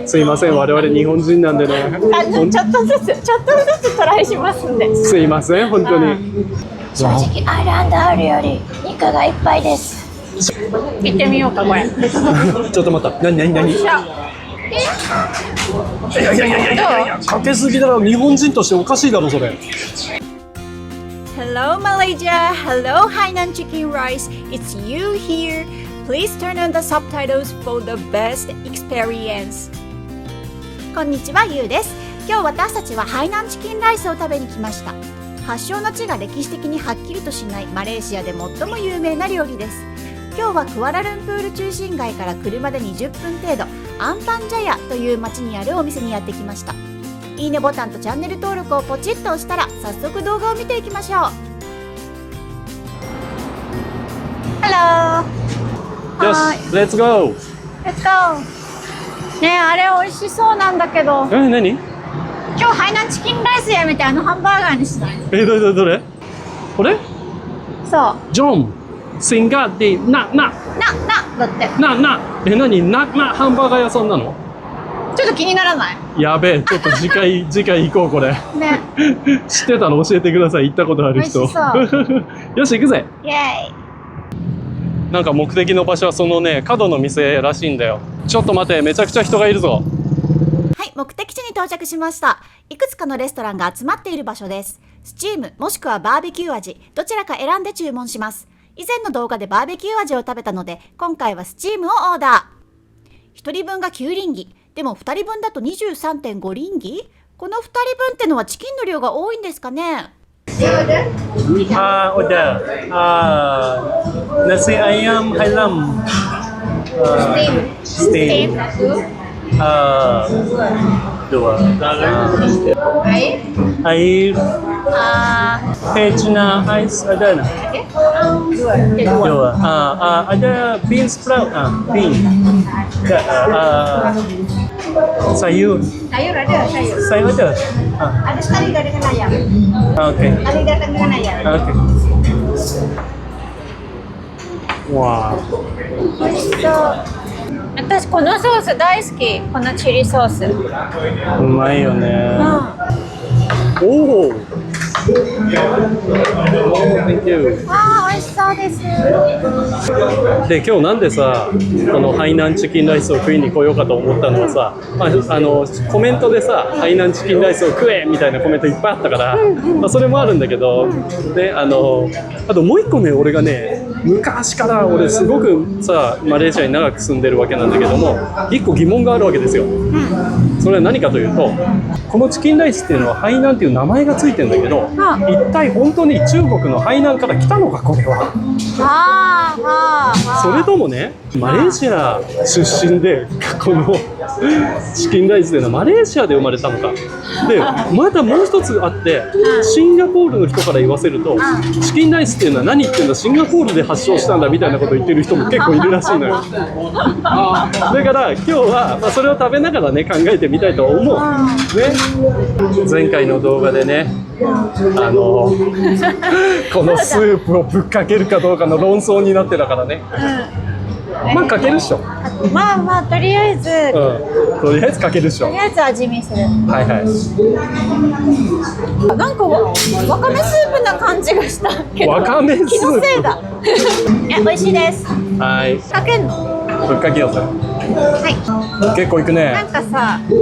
すいません、我々日本人なんでね。ちょっとずつトライしますんで。すいません、本当に。正直 R&R より肉がいっぱいです。行ってみようかこれ。ちょっと待った。何？いや、かけすぎだろ。日本人としておかしいだろそれ。Hello Malaysia, hello Hainan Chicken Rice, it's you here. Please turn on the subtitles for the best experience. こんにちは、ゆうです。今日私たちはハイナンチキンライスを食べに来ました。発祥の地が歴史的にはっきりとしないマレーシアで最も有名な料理です。今日はクアラルンプール中心街から車で20分程度、アンパンジャヤという町にあるお店にやってきました。いいねボタンとチャンネル登録をポチッと押したら早速動画を見ていきましょう。Hello! Yes, let's go! Let's go! ねえ、あれ美味しそうなんだけど。何？今日ハイナンチキンライスやめてハンバーガーにしない？どれ？これ？そう。ジョン、シンガディ、なだって。何？なハンバーガー屋さんなの？ちょっと気にならない？やべえ、ちょっと次回行こうこれ。ね。知ってたの教えてください。行ったことある人。美味しそう。よし行くぜ。イエーイ。なんか目的の場所はそのね、角の店らしいんだよ。ちょっと待って、めちゃくちゃ人がいるぞ。はい、目的地に到着しました。いくつかのレストランが集まっている場所です。スチームもしくはバーベキュー味、どちらか選んで注文します。以前の動画でバーベキュー味を食べたので、今回はスチームをオーダー。1人分が9リンギ。でも2人分だと 23.5 リンギ？この2人分ってのはチキンの量が多いんですかね？Udah. Nasi ayam halam. Steam. 2. Air. Pejna ice ada nak? 2. Ada bean sprout. Bean. Sayur. Sayur ada, sayur. Sayur ada. Ada sekali dengan ayam. Okay. Kali datang dengan ayam. Okay. Wow. 私このソース大好き。このチリソース。うまいよね。おお。Thank you. ああ、美味しそうです。で、今日なんでさ、このハイナンチキンライスを食いに来ようかと思ったのはさ、コメントでさ、ハイナンチキンライスを食えみたいなコメントいっぱいあったから、それもあるんだけど、で、あともう一個ね、俺がね、昔から俺すごくさ、マレーシアに長く住んでるわけなんだけども、一個疑問があるわけですよ。それは何かというと、このチキンライスっていうのはハイナンっていう名前がついてるんだけど、一体本当に中国のハイナンから来たのか、これは。それともね、マレーシア出身でこのチキンライスっていうのはマレーシアで生まれたのか。で、まだもう一つあって、シンガポールの人から言わせると、チキンライスっていうのは何言ってんだ、シンガポールで発祥したんだみたいなことを言ってる人も結構いるらしいのよ。だから今日は、それを食べながらね、考えてみたいと思う。ね、前回の動画でね、このスープをぶっかけるかどうかの論争になってたからね。まあかけるっしょ。まあとりあえず、とりあえずかけるっしょ。とりあえず味見する。はいはい。なんかわかめスープな感じがしたけど。わかめスープ。気のせいだ。美味しいです。はい。かけんの？ぶっかけようぜ。はい。結構いくね。なんかさ、そう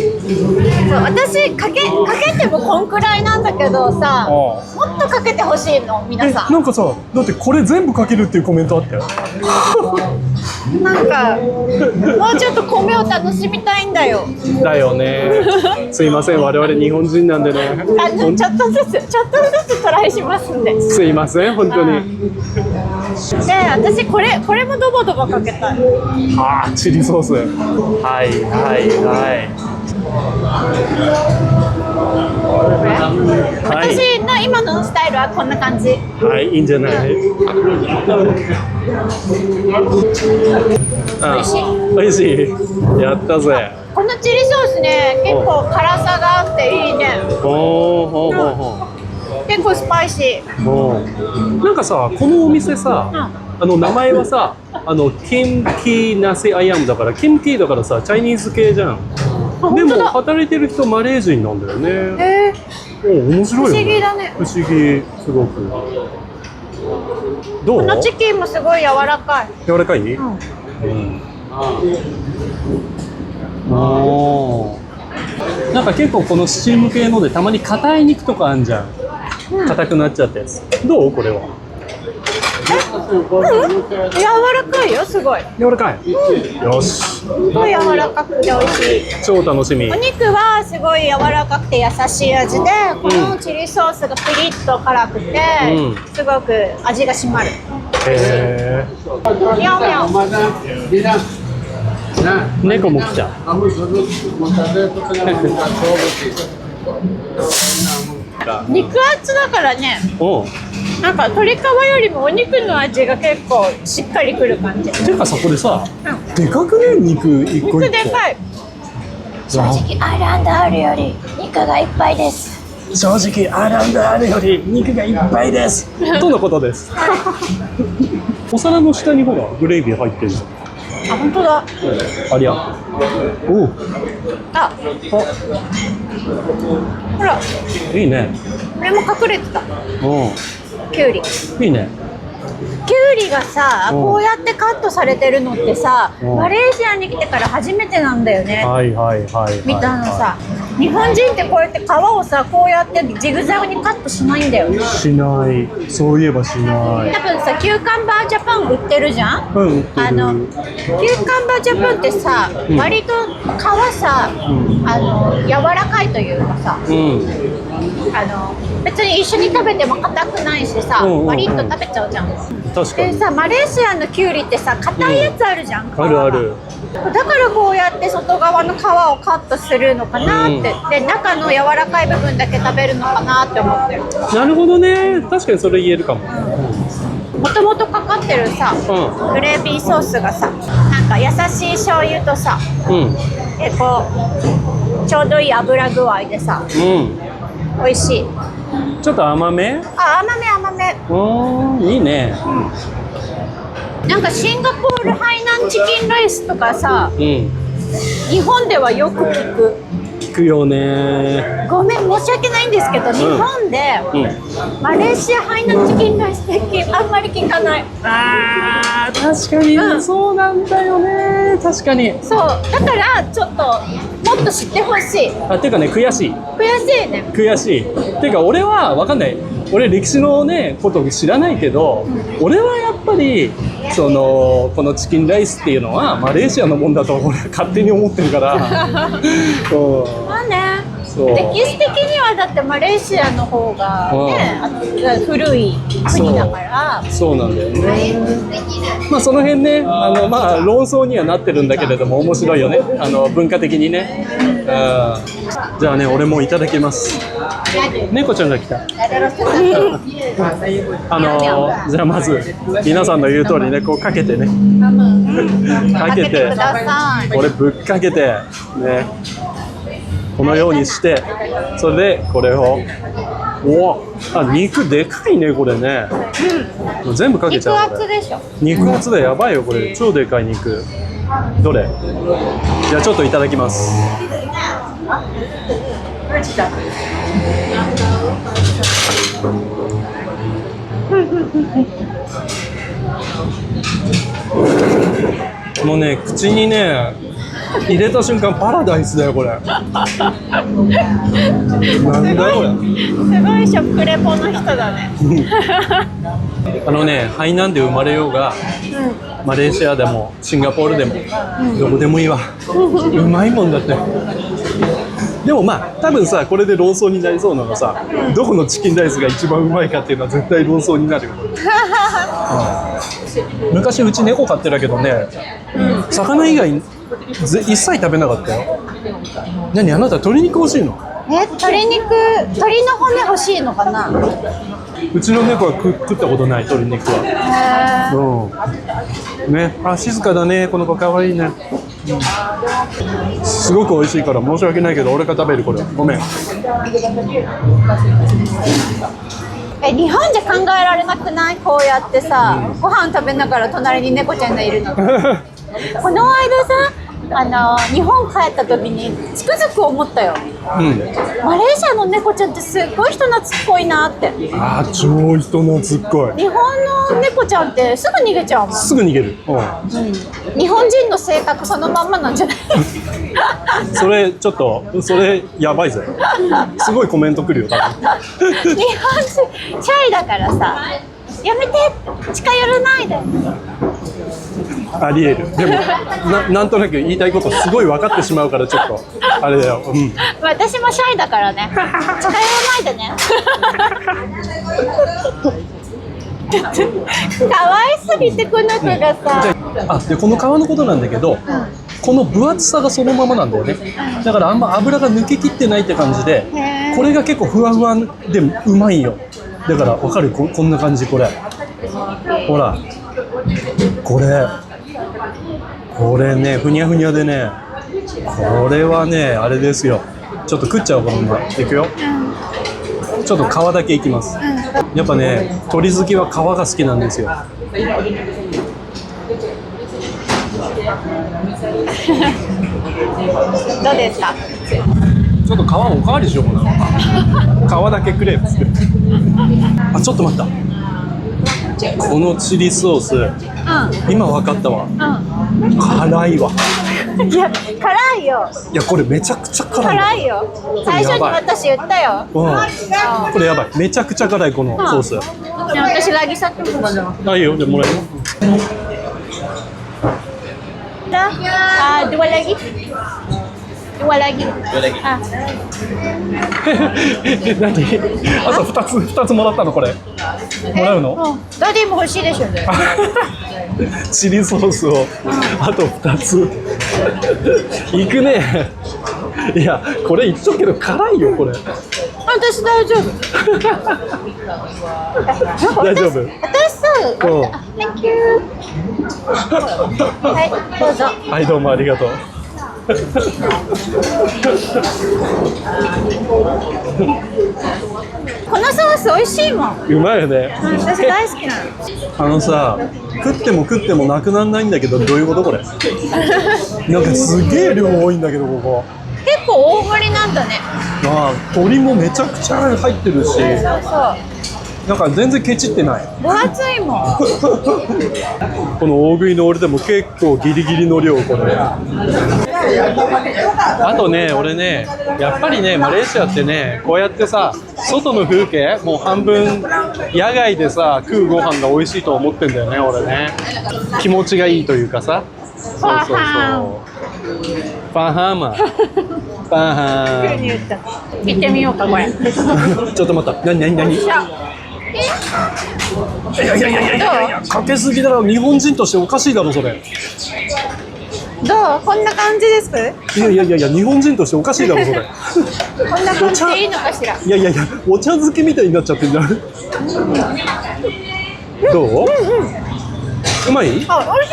私かけてもこんくらいなんだけどさ、もっとかけてほしいの皆さん。なんかさ、だってこれ全部かけるっていうコメントあったよ。なんかもうちょっと米を楽しみたいんだよ。だよね。すいません、我々日本人なんでね。ちょっとずつトライしますんで。すいません、本当に。で、私これもドバドバかけたい。チリソース。はい。私の今のスタイルはこんな感じ。はい、いいんじゃない。美味しい。やったぜ。このチリソースね、結構辛さがあっていいね。結構スパイシー。なんかさ、このお店さ、名前はさ、キムキナセアヤムだから、キムキだからさ、チャイニーズ系じゃん。でも働いてる人マレー人なんだよね。面白いよね。不思議だね。不思議、すごく。どう？このチキンもすごい柔らかい。柔らかい？なんか結構このスチーム系のでたまに硬い肉とかあんじゃん。硬くなっちゃったやつ。どうこれは？柔らかいよ、すごい。柔らかい。よし。すごい柔らかくて美味しい。超楽しみ。お肉はすごい柔らかくて優しい味で、このチリソースがピリッと辛くて、すごく味が締まる。へー。ミャオミャオ。猫も来た。肉厚だからね、なんか鶏皮よりもお肉の味が結構しっかりくる感じ。てかさ、これさ、でかくね、肉一個一個。肉でかい。正直 R&R より肉がいっぱいです。正直 R&R より肉がいっぱいです。とのことです。お皿の下にほらグレービー入ってるじゃん。あ、本当だ。ありゃ。おう。あ、ほら、いいね。これも隠れてた。きゅうり。いいね。きゅうりがさ、こうやってカットされてるのってさ、マレーシアに来てから初めてなんだよね。はいはいはい。見たのさ、日本人ってこうやって皮をさ、こうやってジグザグにカットしないんだよ。しない。そういえばしない。多分さ、キューカンバージャパン売ってるじゃん。売ってる。キューカンバージャパンってさ、割と皮さ、柔らかいというかさ、別に一緒に食べても硬くないしさ、割と食べちゃうじゃん。確かに。でさ、マレーシアのキュウリってさ、硬いやつあるじゃん。あるある。だからこうやって外側の皮をカットするのかなって、で中の柔らかい部分だけ食べるのかなって思ってる。なるほどね。確かにそれ言えるかも。もともとかかってるさ、グレービーソースがさ、なんか優しい醤油とさ、結構ちょうどいい油具合でさ、美味しい。ちょっと甘め？あ、甘め甘め。いいね。なんかシンガポールハイナンチキンライスとかさ、日本ではよく聞く。聞くよね。ごめん、申し訳ないんですけど、日本で、マレーシアハイナンチキンライスってあんまり聞かない。あー、確かに、そうなんだよね。確かに。そう、だからちょっともっと知ってほしい。ていうかね、悔しい。悔しいね。悔しい。ていうか俺は分かんない。俺歴史のねこと知らないけど、俺はやっぱりこのチキンライスっていうのはマレーシアのもんだと俺は勝手に思ってるから。まあね。歴史的にはだってマレーシアの方がね、古い国だから。そうなんだよね。まあその辺ね、まあ論争にはなってるんだけれども面白いよね。文化的にね。じゃあね、俺もいただきます。猫ちゃんが来た。じゃあまず皆さんの言う通りね、こうかけてね。かけて、これぶっかけてね。このようにして、それでこれを、肉でかいねこれね。全部かけちゃう。肉厚でしょ。肉厚でやばいよこれ、超でかい肉。どれ？じゃあちょっといただきます。もうね、口にね入れた瞬間パラダイスだよこれ。なんだこれ。すごい食レポの人だね。ハイナンで生まれようが、マレーシアでもシンガポールでも、どこでもいいわ。うまいもんだって。でもまあ多分さ、これで論争になりそうなのがさ、どこのチキンライスが一番うまいかっていうのは絶対論争になるよ。昔うち猫飼ってたけどね、魚以外一切食べなかったよ。何、あなた鶏肉欲しいの？鶏の骨欲しいのかな。うちの猫は食ったことない、鶏肉は。ね、静かだね、この子可愛いね。すごく美味しいから申し訳ないけど俺が食べるこれ。ごめん。日本じゃ考えられなくない？こうやってさ、ご飯食べながら隣に猫ちゃんがいるの。この間さ、日本帰った時につくづく思ったよ。うん。マレーシアの猫ちゃんってすっごい人懐っこいなって。あー、超人懐っこい。日本の猫ちゃんってすぐ逃げちゃうもん。すぐ逃げる。日本人の性格そのまんまなんじゃない？それちょっとそれやばいぜ。すごいコメント来るよ多分。日本人シャイだからさ、やめて、近寄らないで。ありえる。でもなんとなく言いたいことすごい分かってしまうからちょっとあれだよ。うん。私もシャイだからね。近寄らないでね。可愛すぎてこの子がさ。あ、でこの皮のことなんだけど、この分厚さがそのままなんだよね。だからあんま油が抜けきってないって感じで、これが結構ふわふわでうまいよ。だからわかる？こんな感じ。これほら、これね、ふにゃふにゃでね、これはねあれですよ。ちょっと食っちゃおう。このままいくよ。ちょっと皮だけいきます。やっぱね、鳥好きは皮が好きなんですよ。どうですか？ちょっと皮おかわりしようかな。皮だけくれっつって。あ、ちょっと待った。このチリソース、今分かったわ。辛いわ。いや、辛いよ。いや、これめちゃくちゃ辛い。辛いよ。最初に私言ったよ。これやばい。めちゃくちゃ辛いこのソース。私ラギサックも。あ、いいよ。でもらえるの。dua lagi. Dua lagi. Ah. 何？あと2つもらったのこれ。もらうの？ダディも欲しいでしょ。チリソースをあと2つ。いくね。いや、これ言っとくけど辛いよこれ。私大丈夫。大丈夫。私さ、Thank you。はい、どうぞ。はい、どうもありがとう。このソース美味しいもん。うまいよね。私大好きなの。さ、食ってもなくならないんだけど、どういうことこれ？なんかすげえ量多いんだけどここ。結構大盛りなんだね。鶏もめちゃくちゃ入ってるし、なんか全然ケチってない。分厚いもん。この大食いの俺でも結構ギリギリの量これ。あとね、俺ね、やっぱりね、マレーシアってね、こうやってさ、外の風景もう半分野外でさ食うご飯が美味しいと思ってんだよね、俺ね。気持ちがいいというかさ。そう。ファハマ。行ってみようかこれ。ちょっと待った。何？いやかけすぎだろ。日本人としておかしいだろそれ。どう？こんな感じです？いや日本人としておかしいだろそれ。こんな感じでいいのかしら。いやお茶漬けみたいになっちゃってんじゃん。どう？うまい？あ、美味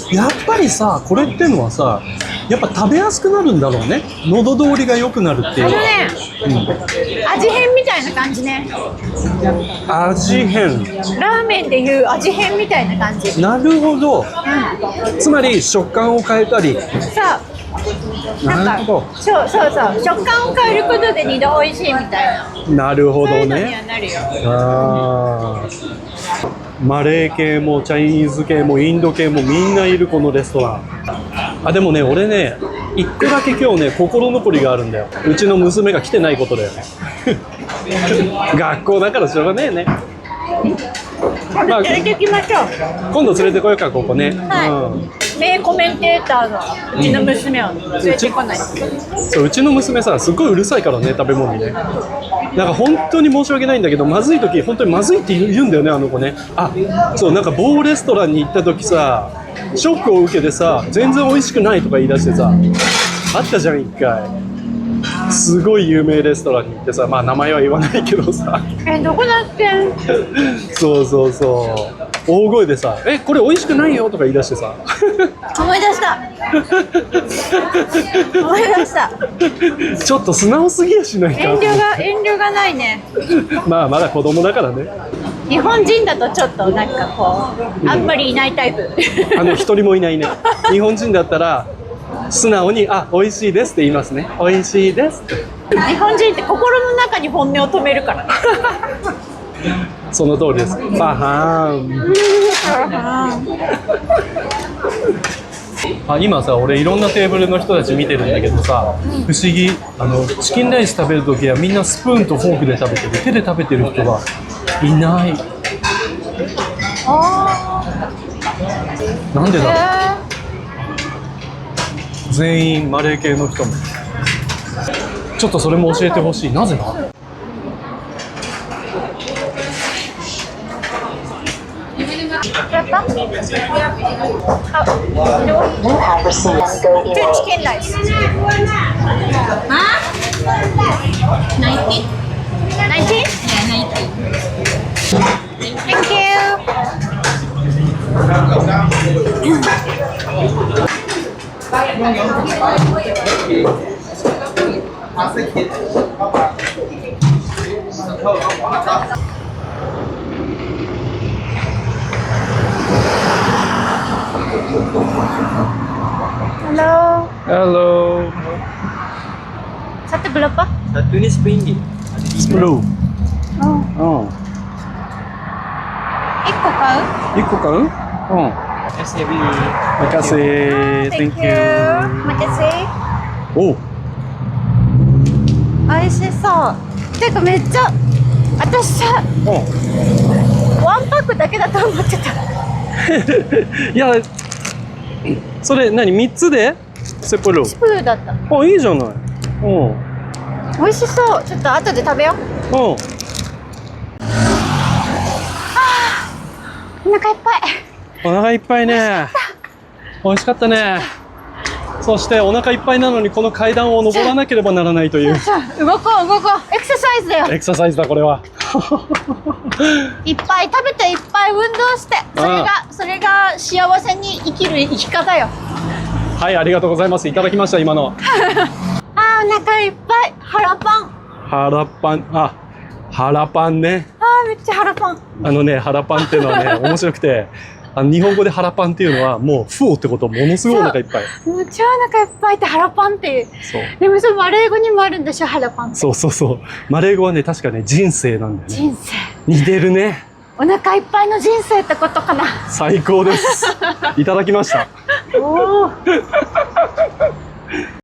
しい。やっぱりさ、これってのはさ、やっぱ食べやすくなるんだろうね。喉通りが良くなるっていう。味変みたいな感じね。味変。ラーメンでいう味変みたいな感じ。なるほど。つまり食感を変えたり。さあ、なんかそう食感を変えることで二度美味しいみたいな。なるほどね。そういうのにはなるよ。マレー系もチャイニーズ系もインド系もみんないるこのレストラン。でもね、俺ね、一個だけ今日ね、心残りがあるんだよ。うちの娘が来てないことだよね。学校だからしょうがねえね。連れてきましょう。今度連れてこようか、ここね。名コメンテーターのうちの娘を連れてこない。そう、うちの娘さ、すっごいうるさいからね、食べ物にね。なんか本当に申し訳ないんだけど、まずい時本当にまずいって言うんだよね、あの子ね。そう、なんか某レストランに行った時さ、ショックを受けてさ、全然美味しくないとか言い出してさ、あったじゃん、一回。すごい有名レストランに行ってさ、まあ名前は言わないけどさ。どこだっけ？そう大声でさ、これ美味しくないよとか言い出してさ。思い出した。ちょっと素直すぎやしないか。遠慮がないね。まあまだ子供だからね。日本人だとちょっとなんかこう、あんまりいないタイプ。一人もいないね。日本人だったら素直に、あ、美味しいですって言いますね。美味しいですって。日本人って心の中に本音を止めるからね。その通りです。バハーン。あ、今さ、俺いろんなテーブルの人たち見てるんだけどさ、不思議。チキンライス食べるときはみんなスプーンとフォークで食べてる。手で食べてる人はいない。なんでだろう。全員マレー系の人も。ちょっとそれも教えてほしい。なぜだ。やった？チキンライス。90? Thank you. Halo. Halo. Satu berapa? Satu ni RM10. 10. Oh. うん。 1個買う1個買う？うん。 SAB. Makasih. Thank you. Makasih. おう。美味しそう。てかめっちゃ私さ、ワンパックだけだと思ってた。いや、それ何3つでセプロ？スプーだった。あ、いいじゃない。うん。美味しそう。ちょっと後で食べよう。うん。お腹いっぱい。お腹いっぱいね。美味しかったね。そしてお腹いっぱいなのにこの階段を登らなければならないという。動こう動こう。エクササイズだよ。エクササイズだこれは。いっぱい食べていっぱい運動して、それが幸せに生きる生き方よ。はい、ありがとうございます。いただきました、今の。あー、お腹いっぱい。腹パン。腹パン、あ、腹パンね。あー、めっちゃ腹パン。腹パンっていうのはね、面白くて、日本語で腹パンっていうのはもうフオってこと、ものすごいお腹いっぱい。もう超お腹いっぱいって腹パンっていう。そう。でもそれマレー語にもあるんでしょ、腹パンって。そうそうそう。マレー語はね、確かね、人生なんだよね。人生。似てるね。お腹いっぱいの人生ってことかな。最高です。いただきました。おお。